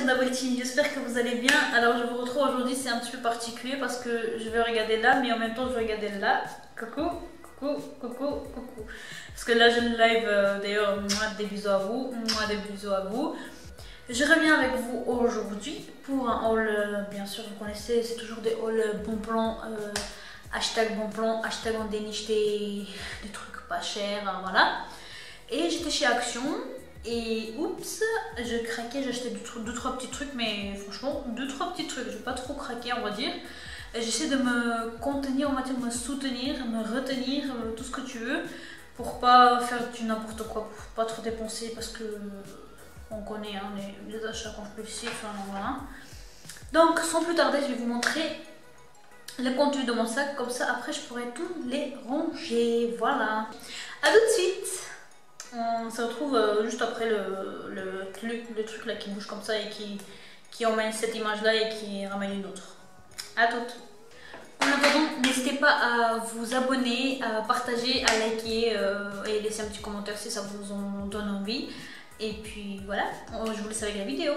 chers d'Abrutis, j'espère que vous allez bien. Alors je vous retrouve aujourd'hui, c'est un petit peu particulier parce que je vais regarder là, mais en même temps je vais regarder là. Coucou, coucou, coucou, coucou. Parce que là je live, d'ailleurs, des bisous à vous, des bisous à vous. Je reviens avec vous aujourd'hui pour un haul, bien sûr vous connaissez, c'est toujours des hauls bon plan, hashtag bon plan, hashtag on déniche des trucs pas chers, hein, voilà. Et j'étais chez Action. Et oups, je craquais, j'ai acheté 2-3 petits trucs, mais franchement, 2-3 petits trucs, je vais pas trop craquer, on va dire. J'essaie de me contenir, on va dire, me soutenir, me retenir, tout ce que tu veux, pour pas faire du n'importe quoi, pour pas trop dépenser, parce que on connaît hein, les achats compulsifs, hein, voilà. Donc, sans plus tarder, je vais vous montrer le contenu de mon sac, comme ça, après, je pourrai tous les ranger, voilà. À tout de suite. On se retrouve juste après le truc là qui bouge comme ça et qui emmène cette image là et qui ramène une autre. À toutes. En attendant, n'hésitez pas à vous abonner, à partager, à liker et laisser un petit commentaire si ça vous en donne envie. Et puis voilà, je vous laisse avec la vidéo.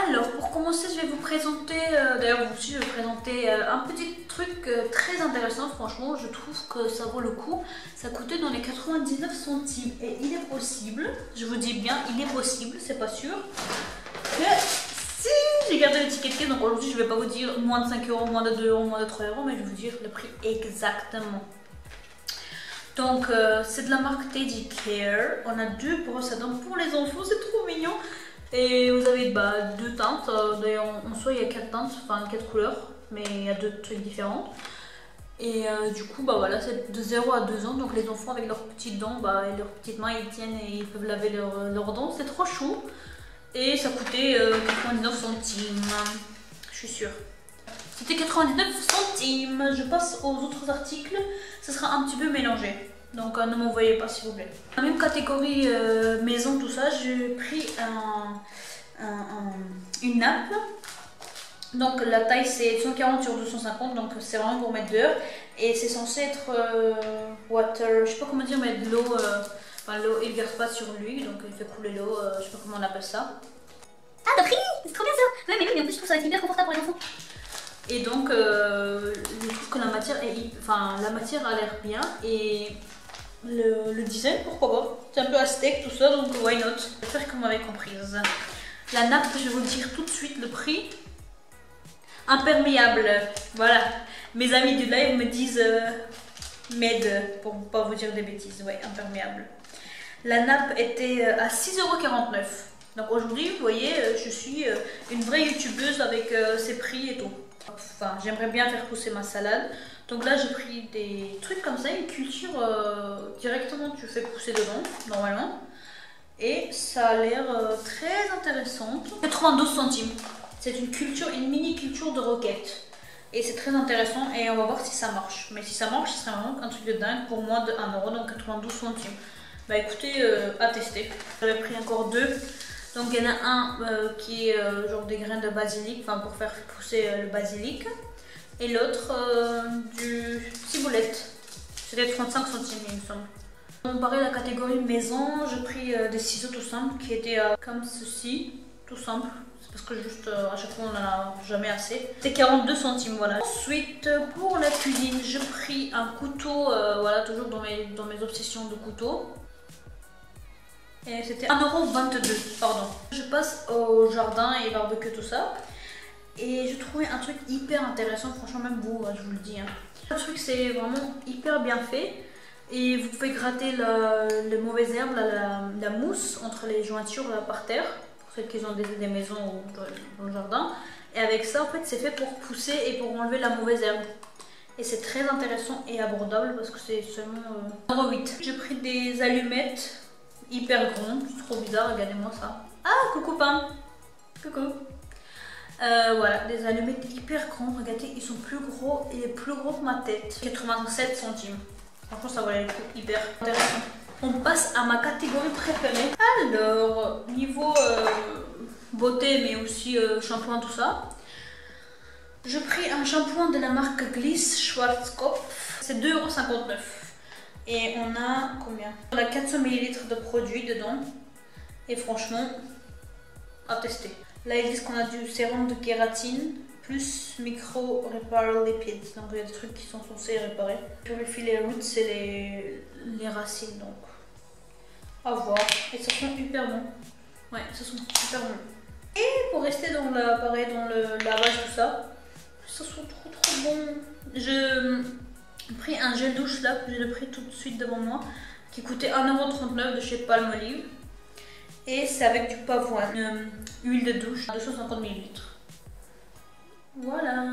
Alors pour commencer, je vais vous présenter, d'ailleurs vous aussi je vais vous présenter un petit truc très intéressant. Franchement je trouve que ça vaut le coup. Ça coûtait dans les 99 centimes et il est possible, je vous dis bien il est possible, c'est pas sûr, que si j'ai gardé l'étiquette, donc aujourd'hui je vais pas vous dire moins de 5 euros, moins de 2 euros, moins de 3 euros, mais je vais vous dire le prix exactement. Donc c'est de la marque Teddy Care, on a deux brosses à dents pour les enfants, c'est trop mignon. Et vous avez deux teintes, d'ailleurs en soi il y a 4 teintes, enfin 4 couleurs, mais il y a 2 trucs différents. Et du coup voilà, c'est de 0 à 2 ans, donc les enfants avec leurs petites dents et leurs petites mains ils tiennent et ils peuvent laver leurs dents, c'est trop chou. Et ça coûtait 99 centimes, je suis sûre. C'était 99 centimes, je passe aux autres articles, ce sera un petit peu mélangé. Donc ne m'envoyez pas s'il vous plaît. Dans la même catégorie maison, tout ça, j'ai pris une nappe. Donc la taille c'est 140 sur 250, donc c'est vraiment pour mettre dehors. Et c'est censé être water, je sais pas comment dire, mais de l'eau, l'eau il verse pas sur lui, donc il fait couler l'eau, je sais pas comment on appelle ça. Ah t'as pris, c'est trop bien ça. Ouais mais oui, mais en plus je trouve ça va être hyper confortable pour les enfants. Et donc je trouve que la matière a l'air bien et le design, pourquoi pas. C'est un peu aztèque tout ça, donc why not. J'espère que vous m'avez comprise. La nappe, je vais vous dire tout de suite le prix. Imperméable, voilà. Mes amis du live me disent med, pour ne pas vous dire des bêtises. Ouais, imperméable. La nappe était à 6,49 €. Donc aujourd'hui, vous voyez, je suis une vraie youtubeuse avec ses prix et tout. Enfin, j'aimerais bien faire pousser ma salade. Donc là, j'ai pris des trucs comme ça, une culture directement tu fais pousser dedans, normalement. Et ça a l'air très intéressante. 92 centimes. C'est une culture, une mini culture de roquette. Et c'est très intéressant et on va voir si ça marche. Mais si ça marche, ce serait vraiment un truc de dingue pour moins de 1 €, donc 92 centimes. Bah écoutez, à tester. J'avais pris encore 2. Donc il y en a un qui est genre des graines de basilic, enfin pour faire pousser le basilic. Et l'autre du ciboulette. C'était 35 centimes il me semble. Comparé à la catégorie maison, j'ai pris des ciseaux tout simples qui étaient comme ceci, tout simple. C'est parce que juste à chaque fois on n'en a jamais assez. C'était 42 centimes, voilà. Ensuite pour la cuisine, j'ai pris un couteau, voilà, toujours dans mes obsessions de couteau. Et c'était 1,22 €, pardon. Je passe au jardin et barbecue tout ça. Et j'ai trouvé un truc hyper intéressant, franchement même vous, je vous le dis. Hein. Le truc c'est vraiment hyper bien fait. Et vous pouvez gratter les mauvaises herbes, la mousse entre les jointures là, par terre. Pour ceux qui ont des maisons ou dans le jardin. Et avec ça en fait c'est fait pour pousser et pour enlever la mauvaise herbe. Et c'est très intéressant et abordable parce que c'est seulement 1,08 €. J'ai pris des allumettes hyper grands, c'est trop bizarre, regardez-moi ça. Ah coucou Pam. Coucou. Voilà, des allumettes hyper grands, regardez, ils sont plus gros, il est plus gros que ma tête. 87 centimes. Franchement, ça valait le coup, hyper intéressant. On passe à ma catégorie préférée. Alors, niveau beauté, mais aussi shampoing, tout ça. J'ai pris un shampoing de la marque Gliss Schwarzkopf. C'est 2,59 €. Et on a combien? On a 400 ml de produit dedans. Et franchement, à tester. Là ils disent qu'on a du sérum de kératine plus micro repair lipids, donc il y a des trucs qui sont censés réparer. Purifie les roots, c'est les racines, donc à voir. Et ça sent hyper bon. Ouais, ça sent super bon. Et pour rester dans pareil, dans le lavage, tout ça, ça sent trop bon. Je pris un gel douche là, que j'ai pris tout de suite devant moi, qui coûtait 1,39 € de chez Palmolive. Et c'est avec du pavoine, huile de douche, 250 ml. Voilà.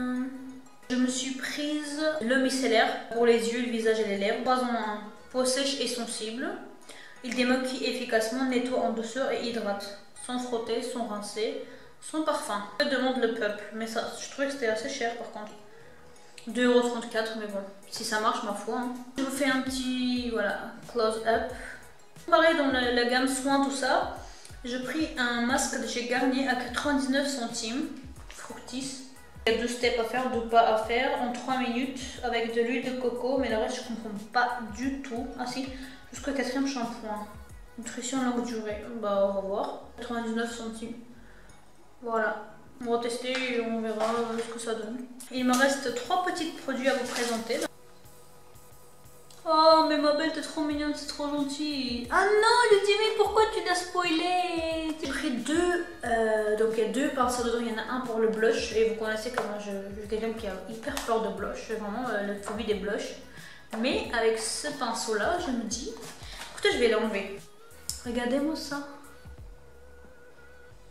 Je me suis prise le micellaire pour les yeux, le visage et les lèvres. 3 en 1. Peau sèche et sensible. Il démaquille efficacement, nettoie en douceur et hydrate. Sans frotter, sans rincer, sans parfum. Je demande le peuple, mais ça, je trouvais que c'était assez cher par contre. 2,34 €, mais bon, si ça marche, ma foi. Hein. Je vous fais un petit, voilà, close-up. Pareil dans la gamme soins, tout ça. J'ai pris un masque de chez Garnier à 99 centimes, Fructis. Il y a 2 steps à faire, 2 pas à faire en 3 minutes avec de l'huile de coco, mais le reste je comprends pas du tout. Ah si, jusqu'au 4e shampoing. Nutrition longue durée, bah on va voir. 99 centimes. Voilà. On va tester et on verra ce que ça donne. Il me reste 3 petits produits à vous présenter. Oh mais ma belle, t'es trop mignonne, c'est trop gentil. Ah non Ludivine, pourquoi tu l'as spoilé? J'ai pris 2, donc il y a 2 pinceaux dedans, il y en a un pour le blush. Et vous connaissez comment je suis quelqu'un qui a hyper peur de blush, j'ai vraiment le phobie des blushs. Mais avec ce pinceau là, je me dis, écoutez, je vais l'enlever. Regardez-moi ça.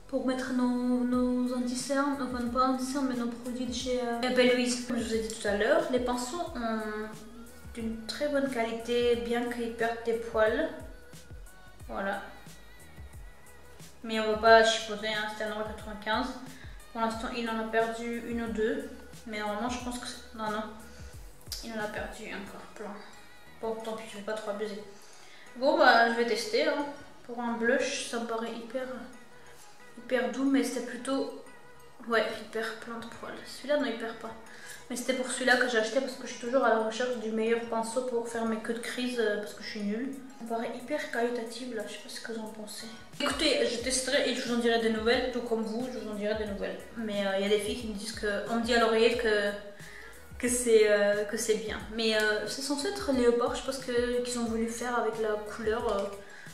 Pour mettre nos anti-cernes, enfin pas anti-cernes mais nos produits de chez Belle Louise. Comme je vous ai dit tout à l'heure, les pinceaux ont d'une très bonne qualité, bien qu'ils perdent des poils. Voilà. Mais on va pas chipoter, hein, c'était 1,95 €. Pour l'instant, il en a perdu 1 ou 2. Mais normalement, je pense que... Non, il en a perdu encore plein. Bon, tant pis, je vais pas trop abuser. Bon, bah, je vais tester. Hein. Pour un blush, ça me paraît hyper doux, mais c'était plutôt... Ouais, il perd plein de poils. Celui-là, non, il perd pas. Mais c'était pour celui-là que j'ai acheté parce que je suis toujours à la recherche du meilleur pinceau pour faire mes queues de crise parce que je suis nulle. Ça me paraît hyper qualitatif là, je sais pas ce que vous en pensez. Écoutez, je testerai et je vous en dirai des nouvelles, tout comme vous, je vous en dirai des nouvelles. Mais il y a des filles qui me disent que... On me dit à l'oreillette que c'est bien. Mais c'est censé être léopard, je pense qu'ils ont voulu faire avec la couleur,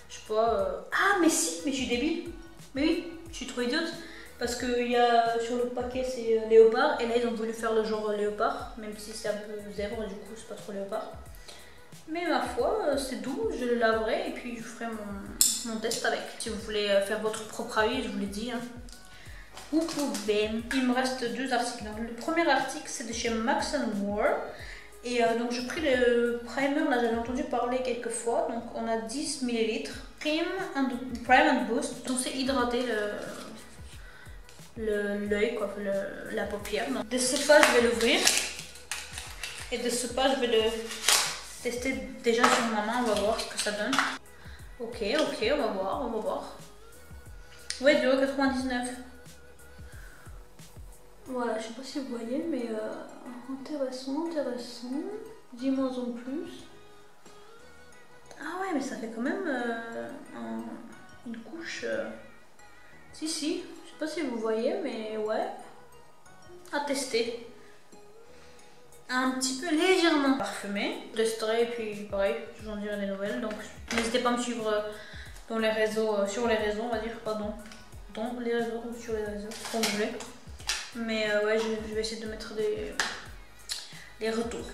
je sais pas... Ah mais si, mais je suis débile. Mais oui, je suis trop idiote. Parce que y a, sur le paquet c'est léopard et là ils ont voulu faire le genre léopard, même si c'est un peu zèbre et du coup c'est pas trop léopard. Mais ma foi, c'est doux, je le laverai et puis je ferai mon test avec. Si vous voulez faire votre propre avis, je vous l'ai dit, hein, vous pouvez. Il me reste 2 articles. Donc, le premier article c'est de chez Max & More. Et donc j'ai pris le primer, là j'avais entendu parler quelques fois, donc on a 10 ml. Prime and Boost, censé hydrater l'œil, quoi, la paupière. Donc, de ce pas, je vais l'ouvrir. Et de ce pas, je vais le tester déjà sur ma main. On va voir ce que ça donne. Ok, on va voir. Ouais, 2,99 €. Voilà, je sais pas si vous voyez, mais intéressant. Dis-moi en plus. Ah ouais, mais ça fait quand même une couche. Si, je sais pas si vous voyez, mais ouais, à tester. Un petit peu légèrement parfumé. Je testerai et puis pareil, je vous en dirai des nouvelles. Donc n'hésitez pas à me suivre dans les réseaux, sur les réseaux, on va dire, pardon. Dans les réseaux ou sur les réseaux, comme vous voulez. Mais ouais, je vais essayer de mettre des retours.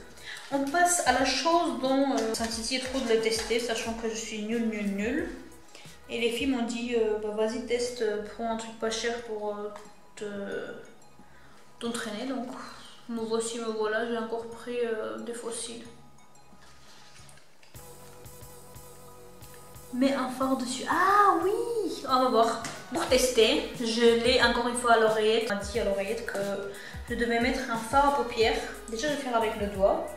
On passe à la chose dont ça me titille trop de le tester, sachant que je suis nulle. Et les filles m'ont dit, bah, vas-y teste, prends un truc pas cher pour t'entraîner. Donc me voilà, j'ai encore pris des fossiles. Mets un fard dessus. Ah oui, on va voir. Pour tester, je l'ai encore une fois à l'oreillette. On m'a dit à l'oreillette que je devais mettre un fard à paupières. Déjà je vais faire avec le doigt.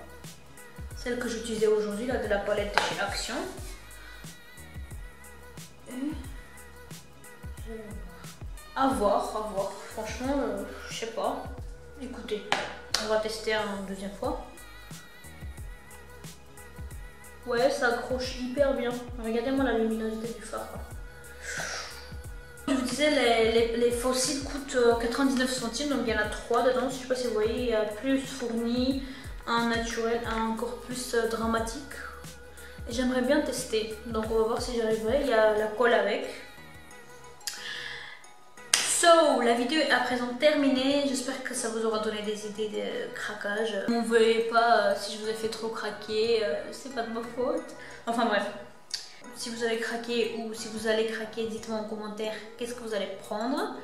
Celle que j'utilisais aujourd'hui, là, de la palette de chez Action. À voir. Franchement, je sais pas. Écoutez, on va tester une deuxième fois. Ouais, ça accroche hyper bien. Regardez-moi la luminosité du phare. Je vous dis disais, les fossiles coûtent 99 centimes, donc il y en a 3 dedans. Je sais pas si vous voyez, il y a plus fourni, un naturel, un encore plus dramatique. J'aimerais bien tester, donc on va voir si j'arriverai. Il y a la colle avec. So, la vidéo est à présent terminée. J'espère que ça vous aura donné des idées de craquage. Ne m'en veuillez pas si je vous ai fait trop craquer, c'est pas de ma faute. Enfin bref, si vous avez craqué ou si vous allez craquer, dites-moi en commentaire qu'est-ce que vous allez prendre.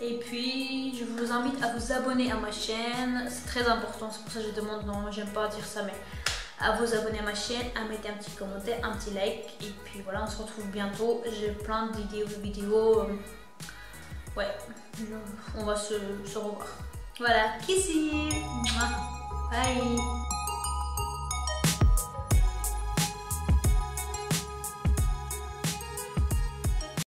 Et puis, je vous invite à vous abonner à ma chaîne. C'est très important, c'est pour ça que je demande, non, j'aime pas dire ça, mais à vous abonner à ma chaîne, à mettre un petit commentaire, un petit like. Et puis voilà, on se retrouve bientôt. J'ai plein de vidéos. Ouais, on va se revoir. Voilà, kisses. Bye.